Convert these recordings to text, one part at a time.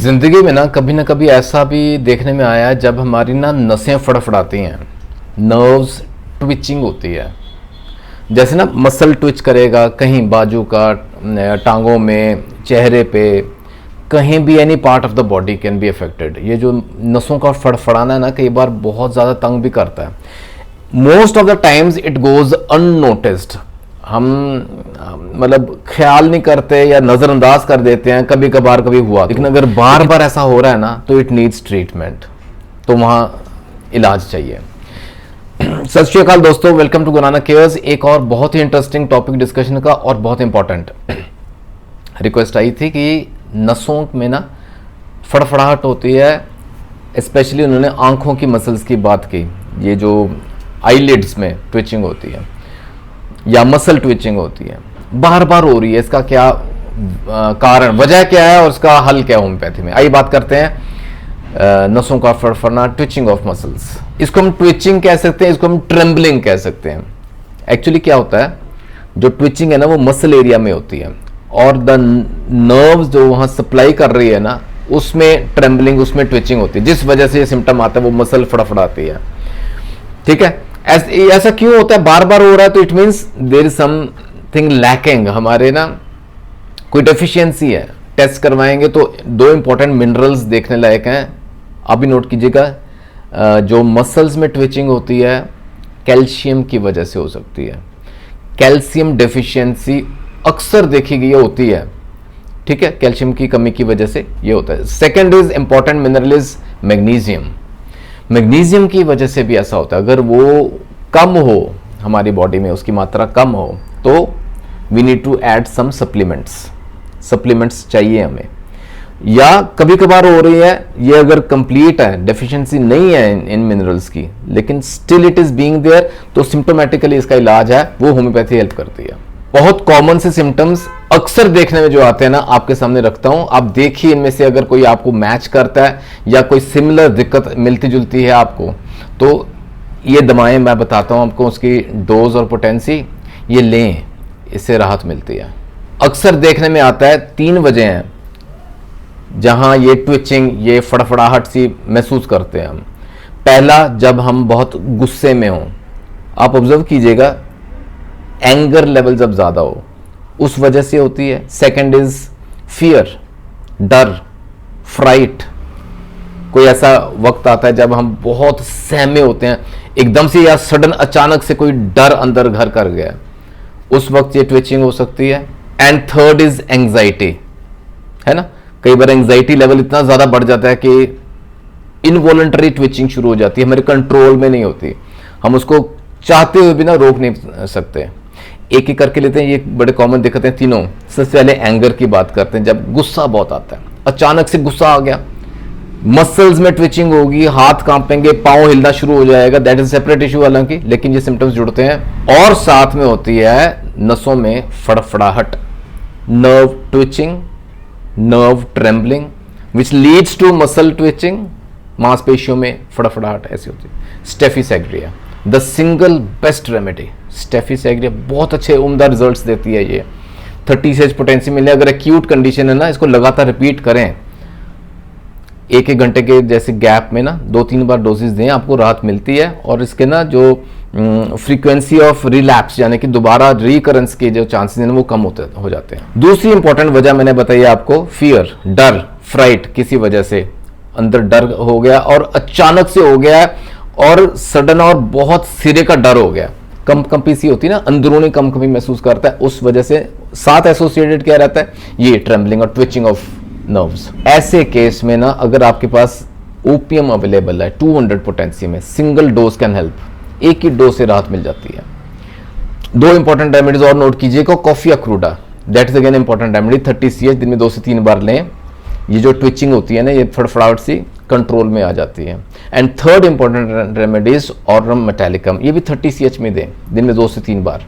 जिंदगी में ना कभी ऐसा भी देखने में आया है जब हमारी ना नसें फड़फड़ाती हैं, नर्व्स ट्विचिंग होती है। जैसे ना मसल ट्विच करेगा, कहीं बाजू का, टांगों में, चेहरे पे, कहीं भी any part of the body can be affected. ये जो नसों का फड़फड़ाना है ना, कई बार बहुत ज़्यादा तंग भी करता है। Most of the times it goes unnoticed. हम मतलब ख्याल नहीं करते या नज़रअंदाज कर देते हैं, कभी कभार कभी हुआ। लेकिन अगर बार बार ऐसा हो रहा है ना तो इट नीड्स ट्रीटमेंट, तो वहाँ इलाज चाहिए। सत श्री अकाल दोस्तों, वेलकम टू गुनाना केयर्स। एक और बहुत ही इंटरेस्टिंग टॉपिक डिस्कशन का और बहुत इंपॉर्टेंट रिक्वेस्ट आई थी कि नसों में ना फड़फड़ाहट होती है, स्पेशली उन्होंने आंखों की मसल्स की बात की। ये जो आईलिड्स में ट्विचिंग होती है या मसल ट्विचिंग होती है, बार बार हो रही है, इसका क्या कारण, वजह क्या है और इसका हल क्या है होम्योपैथी में। आइए बात करते हैं नसों का फड़फड़ना, ट्विचिंग ऑफ मसल्स। इसको हम ट्विचिंग कह सकते हैं, इसको हम ट्रेम्बलिंग कह सकते हैं। एक्चुअली क्या होता है, जो ट्विचिंग है ना वो मसल एरिया में होती है और द नर्व्स जो वहां सप्लाई कर रही है ना, उसमें ट्रेम्बलिंग, उसमें ट्विचिंग होती है, जिस वजह से ये सिम्टम आता है, वो मसल फड़फड़ाती है। ठीक है, ऐसा क्यों होता है, बार बार हो रहा है, तो it means there is something lacking, हमारे ना कोई डेफिशिएंसी है। टेस्ट करवाएंगे तो दो इंपॉर्टेंट मिनरल्स देखने लायक हैं, आप भी नोट कीजिएगा। जो मसल्स में ट्विचिंग होती है कैल्शियम की वजह से हो सकती है। कैल्शियम डेफिशिएंसी अक्सर देखी गई होती है, ठीक है, कैल्शियम की कमी की वजह से ये होता है। Second is important mineral is magnesium. Magnesium की वजह से भी ऐसा होता है, अगर वो कम हो हमारी बॉडी में, उसकी मात्रा कम हो, तो we need to add some supplements चाहिए हमें। या कभी कभार हो रही है, ये अगर कंप्लीट है, डेफिशिएंसी नहीं है इन मिनरल्स की, लेकिन still it is being there, तो सिम्टोमेटिकली इसका इलाज है, वो होम्योपैथी हेल्प करती है। बहुत कॉमन से सिम्टम्स अक्सर देखने में जो आते हैं ना, आपके सामने रखता हूं, आप देखिए इनमें से अगर कोई आपको मैच करता है या कोई सिमिलर दिक्कत मिलती जुलती है आपको, तो ये दवाएं मैं बताता हूं आपको, उसकी डोज और पोटेंसी, ये लें, इससे राहत मिलती है। अक्सर देखने में आता है 3 वजह हैं जहां ये ट्विचिंग, ये फड़फड़ाहट सी महसूस करते हैं हम। पहला, जब हम बहुत गुस्से में हों, आप ऑब्जर्व कीजिएगा, एंगर लेवल जब ज्यादा हो, उस वजह से होती है। सेकंड इज फियर, डर, फ्राइट। कोई ऐसा वक्त आता है जब हम बहुत सहमे होते हैं एकदम से, या सडन अचानक से कोई डर अंदर घर कर गया, उस वक्त ये ट्विचिंग हो सकती है। एंड थर्ड इज एंग्जाइटी, है ना, कई बार एंग्जाइटी लेवल इतना ज्यादा बढ़ जाता है कि इनवॉलंटरी ट्विचिंग शुरू हो जाती है, हमारे कंट्रोल में नहीं होती, हम उसको चाहते हुए भी ना रोक नहीं सकते। एक एक करके लेते हैं, ये बड़े कॉमन दिक्कत है तीनों। सबसे पहले एंगर की बात करते हैं, जब गुस्सा बहुत आता है, अचानक से गुस्सा आ गया, मसल्स में ट्विचिंग होगी, हाथ कांपेंगे, पांव हिलना शुरू हो जाएगा, दैट इज सेपरेट इशू हालांकि, लेकिन ये सिम्टम्स जुड़ते हैं। और साथ में होती है नसों में फड़फड़ाहट, nerve twitching, nerve trembling, which leads to muscle twitching, मांसपेशियों में फड़फड़ाहट ऐसी होती है। Staphysagria the single best remedy. Staphysagria बहुत अच्छे उम्दा रिजल्ट्स देती है। ये 30 सेज पोटेंसी मिले, अगर एक्यूट कंडीशन है ना, इसको लगातार रिपीट करें, 1-1 घंटे के जैसे गैप में ना 2-3 बार डोजेस दें, आपको राहत मिलती है। और इसके ना जो फ्रीक्वेंसी ऑफ रिलैप्स, यानी कि दोबारा रिकरेंस के जो चांसेस हैं वो कम हो जाते हैं। दूसरी इंपॉर्टेंट वजह मैंने बताई आपको, फियर, डर, फ्राइट, किसी वजह से अंदर डर हो गया और अचानक से हो गया है, और सडन और बहुत सिरे का डर हो गया, कंपी सी होती है ना, अंदरूनी कंपी महसूस करता है, उस वजह से साथ एसोसिएटेड क्या रहता है, ये ट्रेम्बलिंग और ट्विचिंग ऑफ नर्व्स। ऐसे केस में ना, अगर आपके पास ओपियम अवेलेबल है 200 पोटेंसी में, सिंगल डोज कैन हेल्प, एक ही डोज से राहत मिल जाती है। 2 इंपॉर्टेंट रेमेडीज और नोट कीजिएगा, coffee cruda, that is again important remedy, 30 CH दिन में 2 से 3 बार लें। ये जो ट्विचिंग होती है ना, ये फड़फड़ाहट सी कंट्रोल में आ जाती है। And third important remedies Aurum metallicum, ये भी 30 CH में दें, दिन में 2 से 3 बार,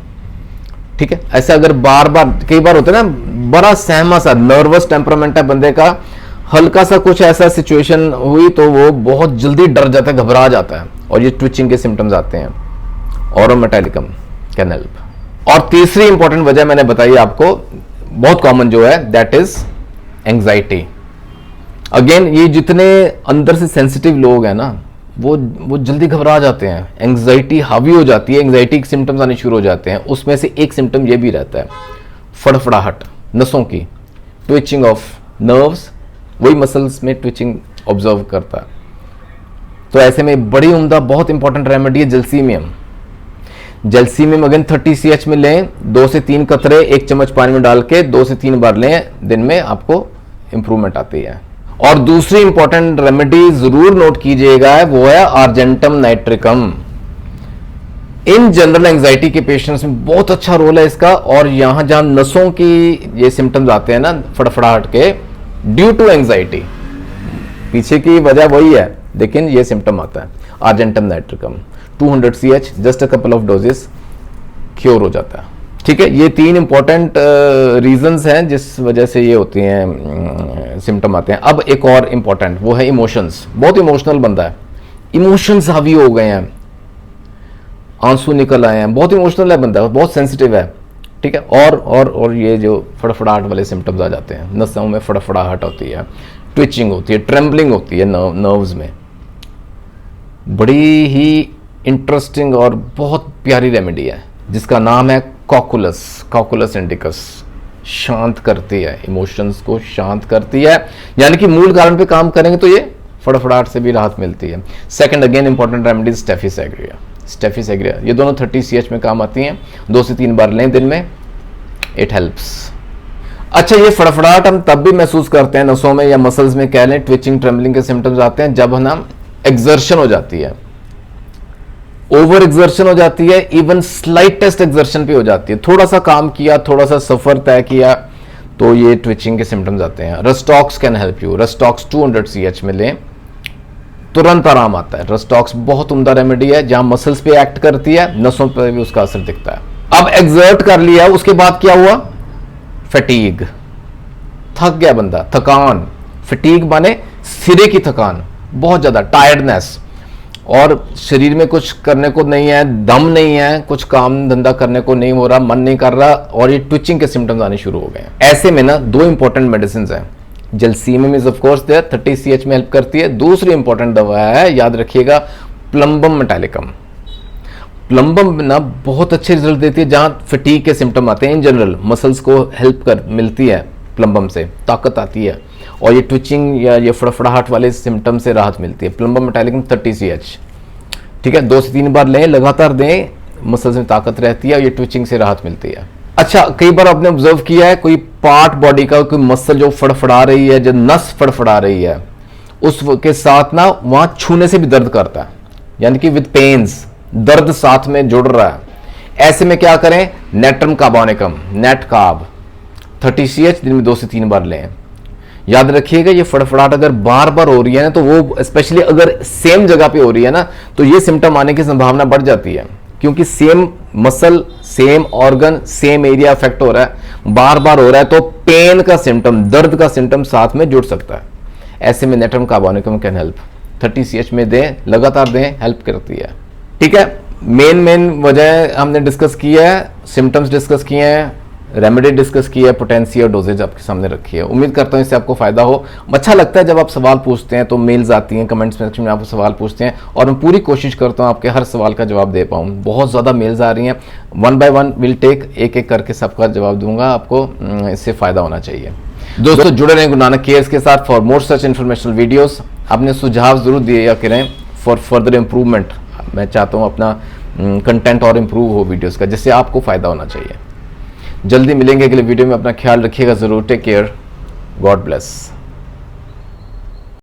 ठीक है। ऐसे अगर बार बार, कई बार होता है ना, बड़ा सहमा सा नर्वस टेम्परामेंट है बंदे का, हल्का सा कुछ ऐसा सिचुएशन हुई तो वो बहुत जल्दी डर जाता है, घबरा जाता है, और ये ट्विचिंग के सिम्टम्स आते हैं। Aurum metallicum can help. और तीसरी इंपॉर्टेंट वजह मैंने बताई आपको, बहुत कॉमन जो है, दैट इज एंग्जाइटी। अगेन ये जितने अंदर से सेंसिटिव लोग हैं ना, वो जल्दी घबरा जाते हैं, एंग्जाइटी हावी हो जाती है, एंग्जाइटी के सिम्टम्स आने शुरू हो जाते हैं। उसमें से एक सिम्टम ये भी रहता है फड़फड़ाहट, नसों की ट्विचिंग ऑफ नर्व्स, वही मसल्स में ट्विचिंग ऑब्जर्व करता है। तो ऐसे में बड़ी उम्दा बहुत इंपॉर्टेंट रेमेडी है जलसीमियम। जलसीमियम अगेन 30 CH में लें, 2 से 3 कतरे 1 चम्मच पानी में डाल के 2 से 3 बार लें दिन में, आपको इंप्रूवमेंट आती है। और दूसरी इंपॉर्टेंट रेमेडी जरूर नोट कीजिएगा, वो है argentum nitricum. In general anxiety के पेशेंट्स में बहुत अच्छा रोल है इसका। और यहां जहां नसों की ये सिम्टम्स आते हैं ना फड़फड़ाहट के, ड्यू टू एंजाइटी, पीछे की वजह वही है लेकिन ये सिम्टम आता है, argentum nitricum 200 CH, just a couple of doses, cure हो जाता है। ठीक है, ये 3 इंपॉर्टेंट रीजंस हैं जिस वजह से ये होती हैं सिम्टम आते हैं। अब एक और इंपॉर्टेंट, वो है इमोशंस। बहुत इमोशनल बंदा है, इमोशंस हावी हो गए हैं, आंसू निकल आए हैं, बहुत इमोशनल है बंदा, बहुत सेंसिटिव है। ठीक है, और ये जो फड़फड़ाहट वाले सिम्टम्स आ जाते हैं, नसों में फड़फड़ाहट होती है, ट्विचिंग होती है, ट्रेम्बलिंग होती है नर्व्स में। बड़ी ही इंटरेस्टिंग और बहुत प्यारी रेमेडी है जिसका नाम है कॉकुलस इंडिकस। शांत करती है, इमोशंस को शांत करती है, यानी कि मूल कारण पे काम करेंगे तो ये फड़फड़ाहट से भी राहत मिलती है। सेकंड अगेन इंपॉर्टेंट रेमेडी स्टेफिस एग्रिया, ये दोनों 30 CH में काम आती हैं, 2 से 3 बार लें दिन में, इट हेल्प्स। अच्छा, ये फड़फड़ाहट हम तब भी महसूस करते हैं नसों में या मसल्स में, कह लें ट्विचिंग ट्रेम्बलिंग के सिम्टम्स आते हैं जब ना एक्सर्शन हो जाती है, ओवर एक्सर्शन हो जाती है, इवन स्लाइटेस्ट एक्सर्शन पे हो जाती है। थोड़ा सा काम किया, थोड़ा सा सफर तय किया तो ये ट्विचिंग के सिम्टम्स आते हैं। Rhus tox can help you. Rhus tox 200 CH में लें, तुरंत आराम आता है। रस्टॉक्स बहुत उम्दा रेमेडी है, जहां मसल्स पे एक्ट करती है, नसों पे भी उसका असर दिखता है। अब एक्सर्ट कर लिया, उसके बाद क्या हुआ? फटीग, थक गया बंदा, थकान। फटीग माने सिरे की थकान, बहुत ज्यादा टायर्डनेस, और शरीर में कुछ करने को नहीं है, दम नहीं है, कुछ काम धंधा करने को नहीं हो रहा, मन नहीं कर रहा, और ये ट्विचिंग के सिम्टम्स आने शुरू हो गए। ऐसे में ना 2 इंपॉर्टेंट मेडिसिन हैं। Gelsemium is of course there, 30 CH में हेल्प करती है। दूसरी इंपॉर्टेंट दवा है, याद रखिएगा, प्लम्बम मेटालिकम। प्लम्बम ना बहुत अच्छे रिजल्ट देती है जहां फटीग के सिम्टम आते हैं। इन जनरल मसल्स को हेल्प कर मिलती है प्लम्बम से, ताकत आती है, और ये ट्विचिंग या ये फड़फड़ाहट वाले सिम्टम से राहत मिलती है। प्लम्बम मेटालिकम 30 CH, ठीक है, 2 से 3 बार लें, लगातार दें, मसल्स में ताकत रहती है और ये ट्विचिंग से राहत मिलती है। अच्छा, कई बार आपने ऑब्जर्व किया है कोई पार्ट बॉडी का, कोई मसल जो फड़फड़ा रही है, जो नस फड़फड़ा रही है, उसके साथ ना वहां छूने से भी दर्द करता है, यानी कि विद पेन्स, दर्द साथ में जुड़ रहा है। ऐसे में क्या करें? Natrum carbonicum, net carb 30 CH दिन में 2 से 3 बार लें। याद रखिएगा, ये फड़फड़ाहट अगर बार बार हो रही है ना, तो वो स्पेशली अगर सेम जगह पे हो रही है ना, तो ये सिम्टम आने की संभावना बढ़ जाती है, क्योंकि same muscle, same organ, same area affect हो रहा है, बार बार हो रहा है, तो पेन का सिम्टम, दर्द का सिम्टम साथ में जुड़ सकता है। ऐसे में natrum carbonicum can help. 30 CH में दें, लगातार दें, हेल्प करती है। ठीक है, मेन वजह हमने डिस्कस की है, सिम्टम्स डिस्कस किए हैं, रेमेडी डिस्कस की है, पोटेंसी और डोजेज आपके सामने रखी है। उम्मीद करता हूँ इससे आपको फायदा हो। अच्छा लगता है जब आप सवाल पूछते हैं, तो मेल्स आती हैं, कमेंट्स सेक्शन में आप सवाल पूछते हैं, और मैं पूरी कोशिश करता हूँ आपके हर सवाल का जवाब दे पाऊँ। बहुत ज़्यादा मेल्स आ रही हैं, 1 by 1 विल टेक, एक करके सबका जवाब दूंगा, आपको इससे फ़ायदा होना चाहिए। दोस्तों, जुड़े रहें गुरु नानक केयर्स के साथ for more such informational videos. अपने सुझाव ज़रूर दिया करें फॉर फर्दर इम्प्रूवमेंट। मैं चाहता हूँ अपना कंटेंट और इम्प्रूव हो वीडियोज़ का, जिससे आपको फ़ायदा होना चाहिए। जल्दी मिलेंगे अगले वीडियो में, अपना ख्याल रखिएगा ज़रूर। Take care, God bless.